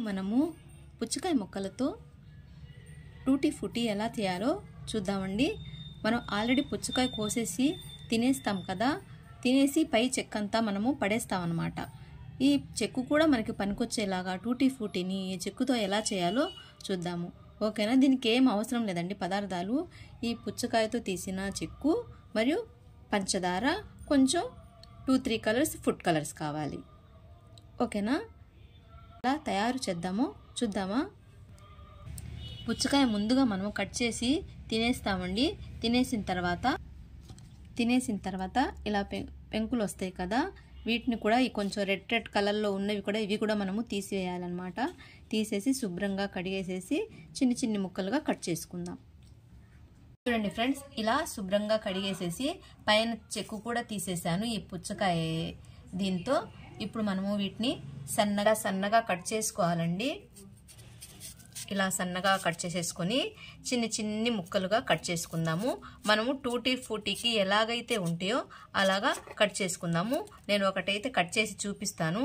మనము పుచ్చకాయ ముక్కలతో టూటీ ఫ్రూటీ ఎలా చేయాలో చూద్దామండి. మనం ఆల్రెడీ పుచ్చకాయ కోసేసి తినేస్తాం కదా, తినేసి పై చెక్కంతా మనము పడేస్తామన్నమాట. ఈ చెక్కు కూడా మనకి పనికొచ్చేలాగా టూటీ ఫ్రూటీని ఈ చెక్కుతో ఎలా చేయాలో చూద్దాము. ఓకేనా? దీనికి ఏం అవసరం లేదండి పదార్థాలు. ఈ పుచ్చకాయతో తీసిన చెక్కు మరియు పంచదార, కొంచెం 2-3 కలర్స్ ఫుడ్ కలర్స్ కావాలి. ఓకేనా? ఎలా తయారు చేద్దామో చూద్దామా? పుచ్చకాయ ముందుగా మనం కట్ చేసి తినేస్తామండి. తినేసిన తర్వాత ఇలా పెంకులు వస్తాయి కదా, వీటిని కూడా ఈ కొంచెం రెడ్ కలర్లో ఉన్నవి కూడా ఇవి కూడా మనము తీసివేయాలన్నమాట. తీసేసి శుభ్రంగా కడిగేసేసి చిన్ని ముక్కలుగా కట్ చేసుకుందాం. చూడండి ఫ్రెండ్స్, ఇలా శుభ్రంగా కడిగేసేసి పైన చెక్కు కూడా తీసేసాను ఈ పుచ్చకాయ దీంతో. ఇప్పుడు మనము వీటిని సన్నగా కట్ చేసుకోవాలండి. ఇలా సన్నగా కట్ చేసేసుకొని చిన్ని ముక్కలుగా కట్ చేసుకుందాము. మనము టూటీ ఫ్రూటీకి ఎలాగైతే ఉంటాయో అలాగా కట్ చేసుకుందాము. నేను ఒకటైతే కట్ చేసి చూపిస్తాను.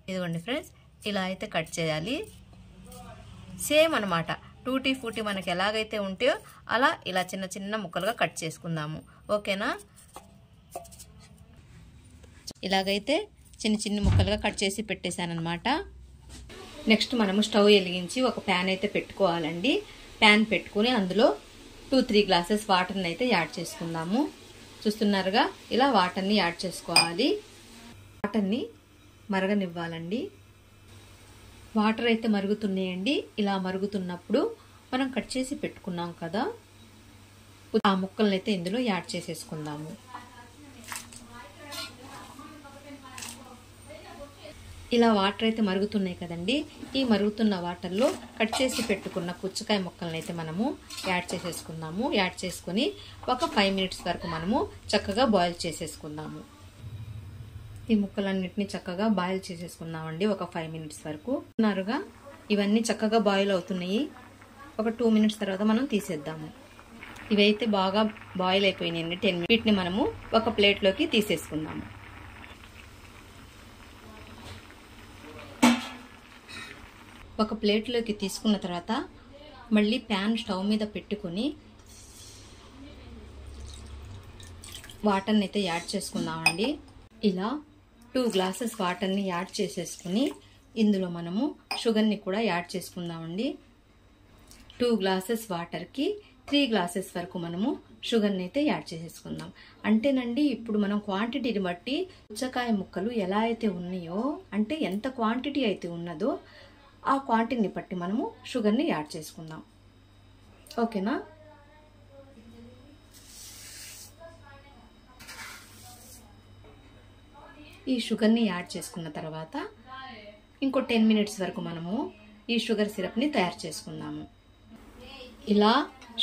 ఇదిగోండి ఫ్రెండ్స్, ఇలా అయితే కట్ చేయాలి. సేమ్ అన్నమాట, టూటీ ఫ్రూటీ మనకి ఎలాగైతే ఉంటాయో అలా ఇలా చిన్న ముక్కలుగా కట్ చేసుకుందాము. ఓకేనా? ఇలాగైతే చిన్ని ముక్కలుగా కట్ చేసి పెట్టేశాను అనమాట. నెక్స్ట్ మనము స్టవ్ వెలిగించి ఒక ప్యాన్ అయితే పెట్టుకోవాలండి. ప్యాన్ పెట్టుకుని అందులో 2-3 గ్లాసెస్ వాటర్ని అయితే యాడ్ చేసుకుందాము. చూస్తున్నారుగా, ఇలా వాటర్ని యాడ్ చేసుకోవాలి. వాటర్ని మరగనివ్వాలండి. వాటర్ అయితే మరుగుతున్నాయండి. ఇలా మరుగుతున్నప్పుడు మనం కట్ చేసి పెట్టుకున్నాం కదా ఆ ముక్కలను అయితే ఇందులో యాడ్ చేసేసుకుందాము. ఇలా వాటర్ అయితే మరుగుతున్నాయి కదండి. ఈ మరుగుతున్న వాటర్లో కట్ చేసి పెట్టుకున్న పుచ్చకాయ ముక్కలను అయితే మనము యాడ్ చేసేసుకుందాము. యాడ్ చేసుకుని ఒక 5 మినిట్స్ వరకు మనము చక్కగా బాయిల్ చేసేసుకుందాము. ఈ ముక్కలన్నిటిని చక్కగా బాయిల్ చేసేసుకుందామండి ఒక 5 మినిట్స్ వరకు. ఉన్నారుగా, ఇవన్నీ చక్కగా బాయిల్ అవుతున్నాయి. ఒక 2 మినిట్స్ తర్వాత మనం తీసేద్దాము. ఇవైతే బాగా బాయిల్ అయిపోయినాయండి 10 మినిట్స్. వీటిని మనము ఒక ప్లేట్లోకి తీసేసుకుందాము. ఒక ప్లేట్లోకి తీసుకున్న తర్వాత మళ్ళీ ప్యాన్ స్టవ్ మీద పెట్టుకుని వాటర్ని అయితే యాడ్ చేసుకుందామండి. ఇలా 2 గ్లాసెస్ వాటర్ని యాడ్ చేసేసుకుని ఇందులో మనము షుగర్ని కూడా యాడ్ చేసుకుందామండి. 2 గ్లాసెస్ వాటర్కి 3 గ్లాసెస్ వరకు మనము షుగర్ని అయితే యాడ్ చేసేసుకుందాం. అంటేనండి, ఇప్పుడు మనం క్వాంటిటీని బట్టి పుచ్చకాయ ముక్కలు ఎలా అయితే ఉన్నాయో, అంటే ఎంత క్వాంటిటీ అయితే ఉన్నదో ఆ క్వాంటిటీని బట్టి మనము షుగర్ని యాడ్ చేసుకుందాం. ఓకేనా? ఈ షుగర్ని యాడ్ చేసుకున్న తర్వాత ఇంకో 10 మినిట్స్ వరకు మనము ఈ షుగర్ సిరప్ని తయారు చేసుకుందాము. ఇలా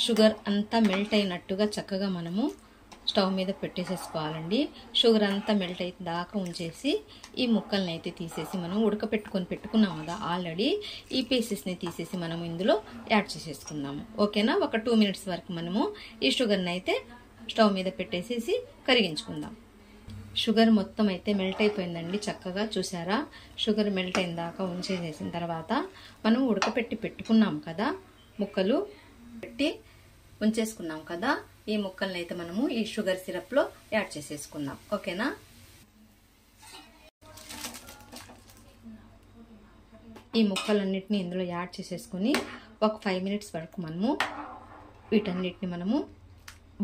షుగర్ అంతా మెల్ట్ అయినట్టుగా చక్కగా మనము స్టవ్ మీద పెట్టేసేసుకోవాలండి. షుగర్ అంతా మెల్ట్ అయిన దాకా ఉంచేసి ఈ ముక్కల్ని అయితే తీసేసి మనం పెట్టుకున్నాం కదా ఆల్రెడీ, ఈ పీసెస్ని తీసేసి మనం ఇందులో యాడ్ చేసేసుకుందాము. ఓకేనా? ఒక 2 మినిట్స్ వరకు మనము ఈ షుగర్ని అయితే స్టవ్ మీద పెట్టేసేసి కరిగించుకుందాం. షుగర్ మొత్తం అయితే మెల్ట్ అయిపోయిందండి చక్కగా. చూసారా? షుగర్ మెల్ట్ అయిన దాకా ఉంచేసేసిన తర్వాత మనం పెట్టుకున్నాం కదా ముక్కలు, పెట్టి ఉంచేసుకున్నాం కదా, ఈ ముక్కల్ని అయితే మనము ఈ షుగర్ సిరప్ లో యాడ్ చేసేసుకుందాం. ఓకేనా? ఈ ముక్కలన్నిటిని ఇందులో యాడ్ చేసేసుకుని ఒక 5 మినిట్స్ వరకు మనము వీటన్నిటిని మనము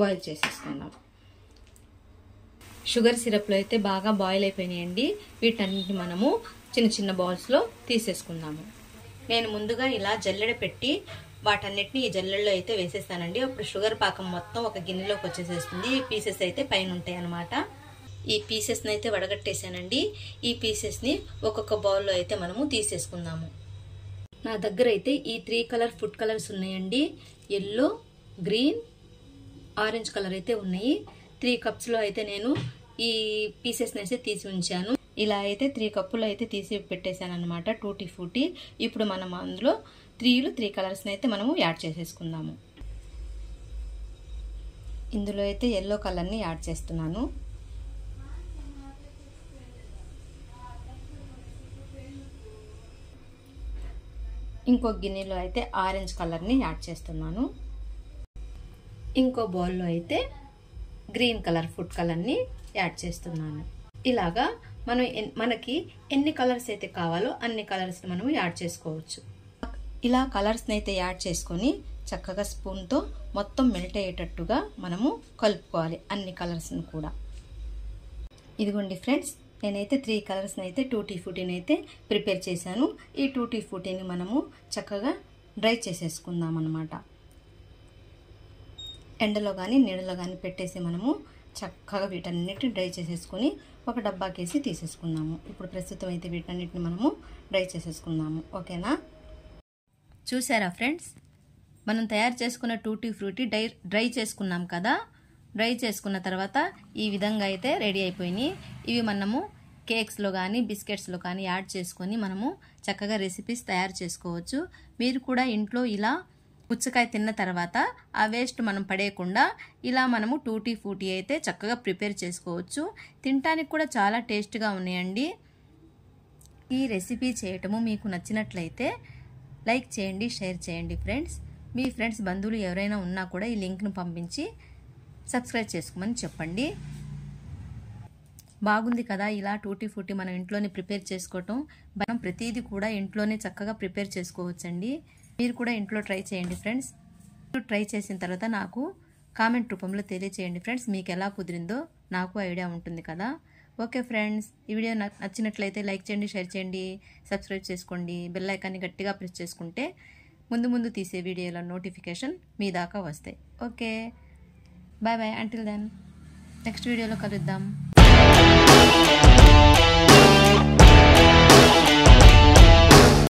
బాయిల్ చేసేసుకుందాం. షుగర్ సిరప్ లో అయితే బాగా బాయిల్ అయిపోయినాయండి. వీటన్నిటిని మనము చిన్న బౌల్స్ లో తీసేసుకుందాము. నేను ముందుగా ఇలా జల్లెడ పెట్టి వాటన్నిటిని ఈ జల్లెడలో అయితే వేసేస్తానండి. అప్పుడు షుగర్ పాకం మొత్తం ఒక గిన్నెలోకి వచ్చేసేస్తుంది. ఈ పీసెస్ అయితే పైన ఉంటాయి అన్నమాట. ఈ పీసెస్ని అయితే వడగట్టేసానండి. ఈ పీసెస్ని ఒక్కొక్క బౌల్లో అయితే మనము తీసేసుకుందాము. నా దగ్గర అయితే ఈ 3 కలర్ ఫుడ్ కలర్స్ ఉన్నాయండి. ఎల్లో, గ్రీన్, ఆరెంజ్ కలర్ అయితే ఉన్నాయి. 3 కప్స్లో అయితే నేను ఈ పీసెస్ని అయితే తీసి ఉంచాను. ఇలా అయితే 3 కప్పులు అయితే తీసి పెట్టేశాను అనమాట టూటీ ఫ్రూటీ. ఇప్పుడు మనం అందులో 3 కలర్స్ని అయితే మనము యాడ్ చేసేసుకుందాము. ఇందులో అయితే ఎల్లో కలర్ని యాడ్ చేస్తున్నాను. ఇంకో గిన్నెలో అయితే ఆరెంజ్ కలర్ని యాడ్ చేస్తున్నాను. ఇంకో బౌల్లో అయితే గ్రీన్ కలర్ ఫుడ్ కలర్ని యాడ్ చేస్తున్నాను. ఇలాగా మనకి ఎన్ని కలర్స్ అయితే కావాలో అన్ని కలర్స్ మనము యాడ్ చేసుకోవచ్చు. ఇలా కలర్స్ని అయితే యాడ్ చేసుకొని చక్కగా స్పూన్తో మొత్తం మెల్ట్ అయ్యేటట్టుగా మనము కలుపుకోవాలి అన్ని కలర్స్ని కూడా. ఇదిగోండి ఫ్రెండ్స్, నేనైతే 3 కలర్స్ని అయితే టూటీ ఫ్రూటీని అయితే ప్రిపేర్ చేశాను. ఈ టూటీ ఫ్రూటీని మనము చక్కగా డ్రై చేసేసుకుందాం అన్నమాట. ఎండలో కానీ నీడలో కానీ పెట్టేసి మనము చక్కగా వీటన్నిటిని డ్రై చేసేసుకొని ఒక డబ్బాకేసి తీసేసుకుందాము. ఇప్పుడు ప్రస్తుతం అయితే వీటన్నిటిని మనము డ్రై చేసేసుకుందాము. ఓకేనా? చూసారా ఫ్రెండ్స్, మనం తయారు చేసుకున్న టూటీ ఫ్రూటీ డ్రై చేసుకున్నాం కదా. డ్రై చేసుకున్న తర్వాత ఈ విధంగా అయితే రెడీ అయిపోయినాయి. ఇవి మనము కేక్స్లో కానీ బిస్కెట్స్లో కానీ యాడ్ చేసుకొని మనము చక్కగా రెసిపీస్ తయారు చేసుకోవచ్చు. మీరు కూడా ఇంట్లో ఇలా పుచ్చకాయ తిన్న తర్వాత ఆ వేస్ట్ మనం పడేయకుండా ఇలా మనము టూటీ ఫ్రూటీ అయితే చక్కగా ప్రిపేర్ చేసుకోవచ్చు. తినడానికి కూడా చాలా టేస్ట్గా ఉన్నాయండి. ఈ రెసిపీ చేయటము మీకు నచ్చినట్లయితే లైక్ చేయండి, షేర్ చేయండి ఫ్రెండ్స్. మీ ఫ్రెండ్స్ బంధువులు ఎవరైనా ఉన్నా కూడా ఈ లింక్ను పంపించి సబ్స్క్రైబ్ చేసుకోమని చెప్పండి. బాగుంది కదా ఇలా టూటీ ఫ్రూటీ మనం ఇంట్లోనే ప్రిపేర్ చేసుకోవటం. మనం ప్రతిదీ కూడా ఇంట్లోనే చక్కగా ప్రిపేర్ చేసుకోవచ్చండి. మీరు కూడా ఇంట్లో ట్రై చేయండి ఫ్రెండ్స్. ట్రై చేసిన తర్వాత నాకు కామెంట్ రూపంలో తెలియచేయండి ఫ్రెండ్స్. మీకు ఎలా కుదిరిందో నాకు ఐడియా ఉంటుంది కదా. ఓకే ఫ్రెండ్స్, ఈ వీడియో నచ్చినట్లయితే లైక్ చేయండి, షేర్ చేయండి, సబ్స్క్రైబ్ చేసుకోండి. బెల్ ఐకాన్ని గట్టిగా ప్రెస్ చేసుకుంటే ముందు తీసే వీడియోల నోటిఫికేషన్ మీ దాకా వస్తాయి. Okay, bye bye. Until then next వీడియోలో కలుద్దాం.